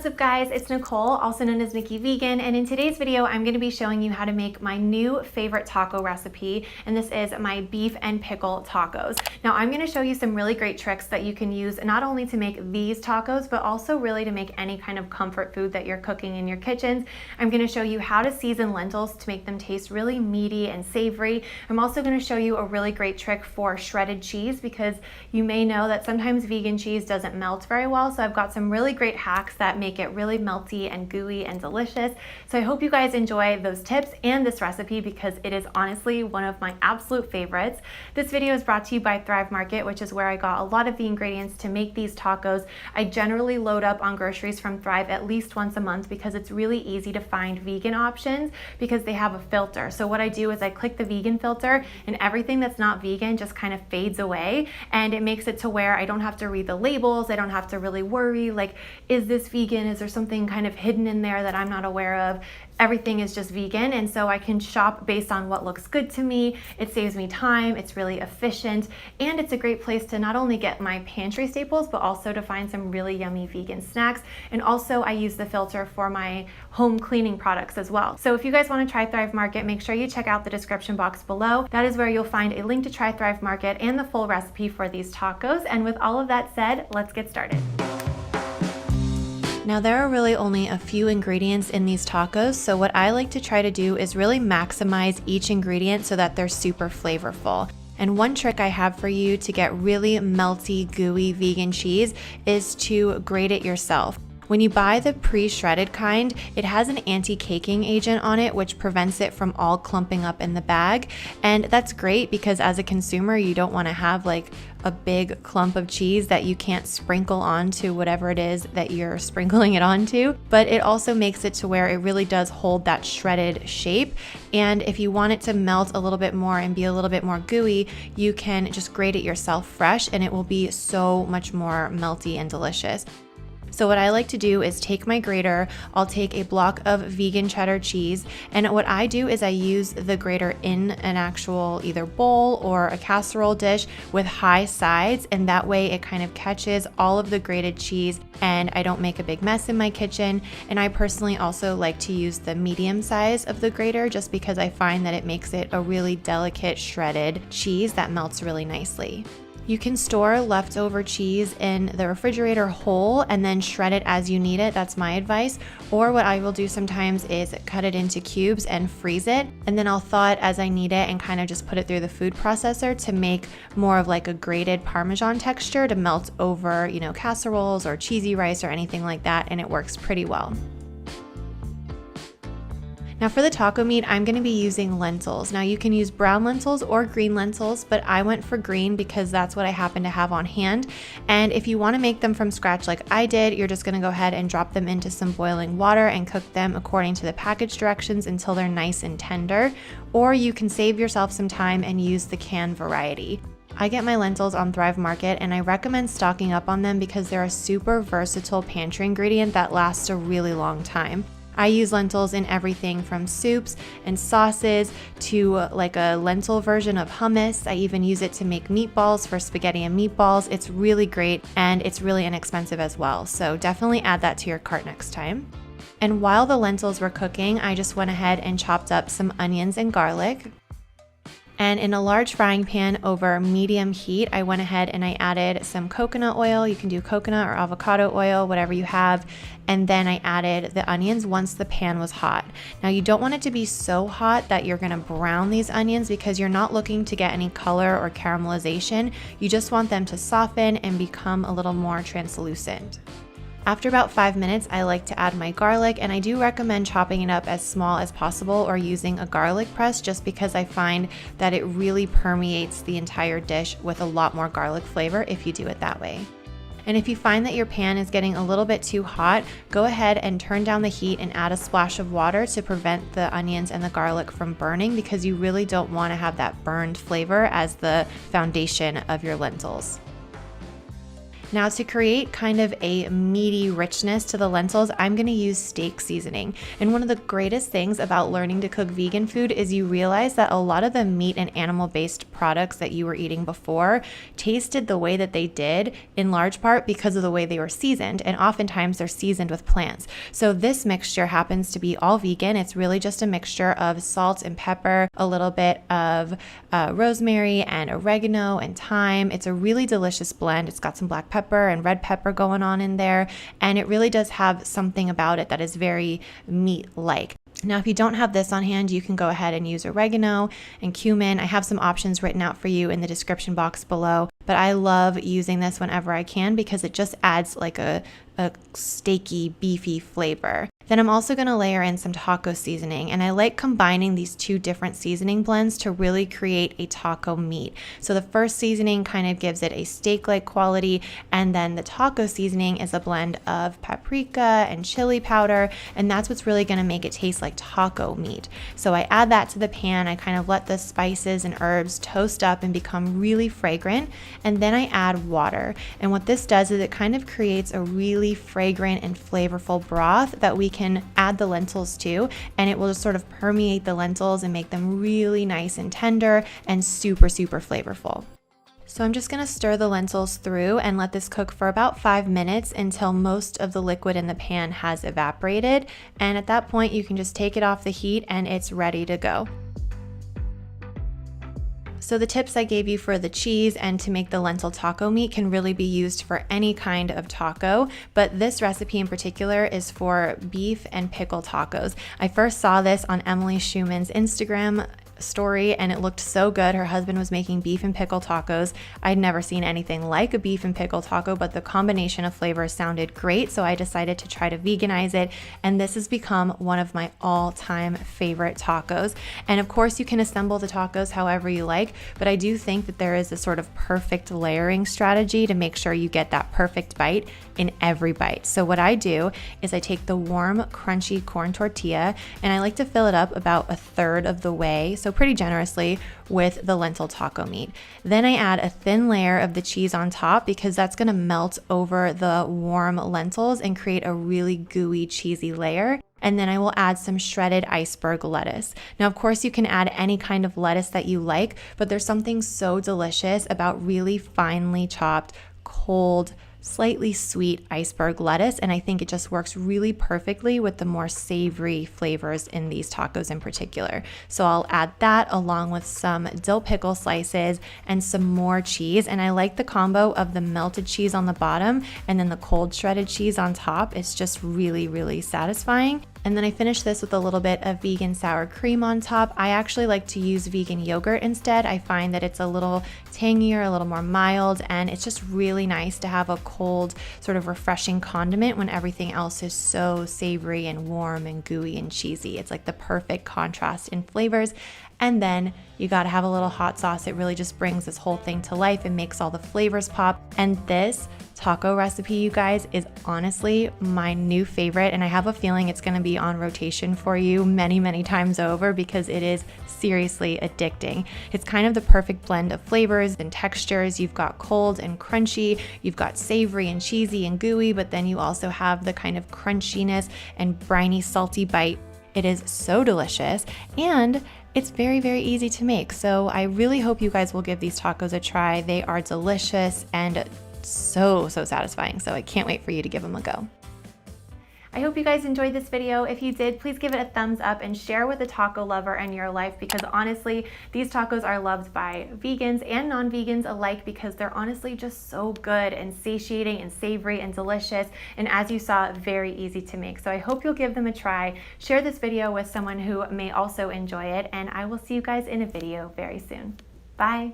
What's up guys, it's Nicole, also known as Nikki Vegan, and in today's video I'm going to be showing you how to make my new favorite taco recipe, and this is my beef and pickle tacos. Now I'm going to show you some really great tricks that you can use not only to make these tacos, but also really to make any kind of comfort food that you're cooking in your kitchens. I'm going to show you how to season lentils to make them taste really meaty and savory. I'm also going to show you a really great trick for shredded cheese, because you may know that sometimes vegan cheese doesn't melt very well, so I've got some really great hacks that make it really melty and gooey and delicious. So I hope you guys enjoy those tips and this recipe, because it is honestly one of my absolute favorites. This video is brought to you by Thrive Market, which is where I got a lot of the ingredients to make these tacos. I generally load up on groceries from Thrive at least once a month because it's really easy to find vegan options because they have a filter. So what I do is I click the vegan filter and everything that's not vegan just kind of fades away, and it makes it to where I don't have to read the labels. I don't have to really worry like, is this vegan? Is there something kind of hidden in there that I'm not aware of? Everything is just vegan, and so I can shop based on what looks good to me. It saves me time, it's really efficient, and it's a great place to not only get my pantry staples, but also to find some really yummy vegan snacks. And also I use the filter for my home cleaning products as well. So if you guys want to try Thrive Market, make sure you check out the description box below. That is where you'll find a link to try Thrive Market and the full recipe for these tacos. And with all of that said, let's get started. Now there are really only a few ingredients in these tacos, so what I like to try to do is really maximize each ingredient so that they're super flavorful. And one trick I have for you to get really melty, gooey vegan cheese is to grate it yourself. When you buy the pre-shredded kind, it has an anti-caking agent on it, which prevents it from all clumping up in the bag. And that's great because as a consumer, you don't want to have like a big clump of cheese that you can't sprinkle onto whatever it is that you're sprinkling it onto. But it also makes it to where it really does hold that shredded shape. And if you want it to melt a little bit more and be a little bit more gooey, you can just grate it yourself fresh, and it will be so much more melty and delicious. So what I like to do is take my grater, I'll take a block of vegan cheddar cheese, and what I do is I use the grater in an actual either bowl or a casserole dish with high sides, and that way it kind of catches all of the grated cheese and I don't make a big mess in my kitchen. And I personally also like to use the medium size of the grater just because I find that it makes it a really delicate shredded cheese that melts really nicely. You can store leftover cheese in the refrigerator whole and then shred it as you need it. That's my advice. Or what I will do sometimes is cut it into cubes and freeze it, and then I'll thaw it as I need it and kind of just put it through the food processor to make more of like a grated Parmesan texture to melt over, casseroles or cheesy rice or anything like that, and it works pretty well. Now for the taco meat, I'm going to be using lentils. Now you can use brown lentils or green lentils, but I went for green because that's what I happen to have on hand. And if you want to make them from scratch like I did, you're just going to go ahead and drop them into some boiling water and cook them according to the package directions until they're nice and tender. Or you can save yourself some time and use the canned variety. I get my lentils on Thrive Market, and I recommend stocking up on them because they're a super versatile pantry ingredient that lasts a really long time. I use lentils in everything from soups and sauces to like a lentil version of hummus. I even use it to make meatballs for spaghetti and meatballs. It's really great, and it's really inexpensive as well. So definitely add that to your cart next time. And while the lentils were cooking, I just went ahead and chopped up some onions and garlic. And in a large frying pan over medium heat, I went ahead and I added some coconut oil. You can do coconut or avocado oil, whatever you have. And then I added the onions once the pan was hot. Now you don't want it to be so hot that you're gonna brown these onions, because you're not looking to get any color or caramelization. You just want them to soften and become a little more translucent. After about 5 minutes, I like to add my garlic, and I do recommend chopping it up as small as possible or using a garlic press, just because I find that it really permeates the entire dish with a lot more garlic flavor if you do it that way. And if you find that your pan is getting a little bit too hot, go ahead and turn down the heat and add a splash of water to prevent the onions and the garlic from burning, because you really don't want to have that burned flavor as the foundation of your lentils. Now to create kind of a meaty richness to the lentils, I'm gonna use steak seasoning. And one of the greatest things about learning to cook vegan food is you realize that a lot of the meat and animal-based products that you were eating before tasted the way that they did in large part because of the way they were seasoned. And oftentimes they're seasoned with plants. So this mixture happens to be all vegan. It's really just a mixture of salt and pepper, a little bit of rosemary and oregano and thyme. It's a really delicious blend. It's got some black pepper and red pepper going on in there, and it really does have something about it that is very meat-like. Now, if you don't have this on hand, you can go ahead and use oregano and cumin. I have some options written out for you in the description box below, but I love using this whenever I can because it just adds like a steaky, beefy flavor. Then I'm also going to layer in some taco seasoning, and I like combining these two different seasoning blends to really create a taco meat. So the first seasoning kind of gives it a steak-like quality, and then the taco seasoning is a blend of paprika and chili powder, and that's what's really going to make it taste like taco meat. So I add that to the pan, I kind of let the spices and herbs toast up and become really fragrant, and then I add water. And what this does is it kind of creates a really fragrant and flavorful broth that we can add the lentils to, and it will just sort of permeate the lentils and make them really nice and tender and super, super flavorful. So I'm just going to stir the lentils through and let this cook for about 5 minutes until most of the liquid in the pan has evaporated. And at that point, you can just take it off the heat and it's ready to go. So the tips I gave you for the cheese and to make the lentil taco meat can really be used for any kind of taco, but this recipe in particular is for beef and pickle tacos. I first saw this on Emily Schumann's Instagram story and it looked so good. Her husband was making beef and pickle tacos. I'd never seen anything like a beef and pickle taco, but the combination of flavors sounded great, so I decided to try to veganize it, and this has become one of my all-time favorite tacos. And of course you can assemble the tacos however you like, but I do think that there is a sort of perfect layering strategy to make sure you get that perfect bite in every bite. So what I do is I take the warm, crunchy corn tortilla and I like to fill it up about 1/3 of the way, so pretty generously, with the lentil taco meat. Then I add a thin layer of the cheese on top because that's gonna melt over the warm lentils and create a really gooey, cheesy layer. And then I will add some shredded iceberg lettuce. Now, of course, you can add any kind of lettuce that you like, but there's something so delicious about really finely chopped, cold, slightly sweet iceberg lettuce, and I think it just works really perfectly with the more savory flavors in these tacos in particular. So I'll add that along with some dill pickle slices and some more cheese, and I like the combo of the melted cheese on the bottom and then the cold shredded cheese on top. It's just really, really satisfying. And then I finish this with a little bit of vegan sour cream on top. I actually like to use vegan yogurt instead. I find that it's a little tangier, a little more mild, and it's just really nice to have a cold, sort of refreshing condiment when everything else is so savory and warm and gooey and cheesy. It's like the perfect contrast in flavors. And then you gotta have a little hot sauce. It really just brings this whole thing to life and makes all the flavors pop. And this taco recipe, you guys, is honestly my new favorite, and I have a feeling it's gonna be on rotation for you many, many times over because it is seriously addicting. It's kind of the perfect blend of flavors and textures. You've got cold and crunchy, you've got savory and cheesy and gooey, but then you also have the kind of crunchiness and briny, salty bite. It is so delicious, and it's very, very easy to make. So I really hope you guys will give these tacos a try. They are delicious and so satisfying. So I can't wait for you to give them a go. I hope you guys enjoyed this video. If you did, please give it a thumbs up and share with a taco lover in your life, because honestly, these tacos are loved by vegans and non-vegans alike because they're honestly just so good and satiating and savory and delicious. And as you saw, very easy to make. So I hope you'll give them a try. Share this video with someone who may also enjoy it, and I will see you guys in a video very soon. Bye.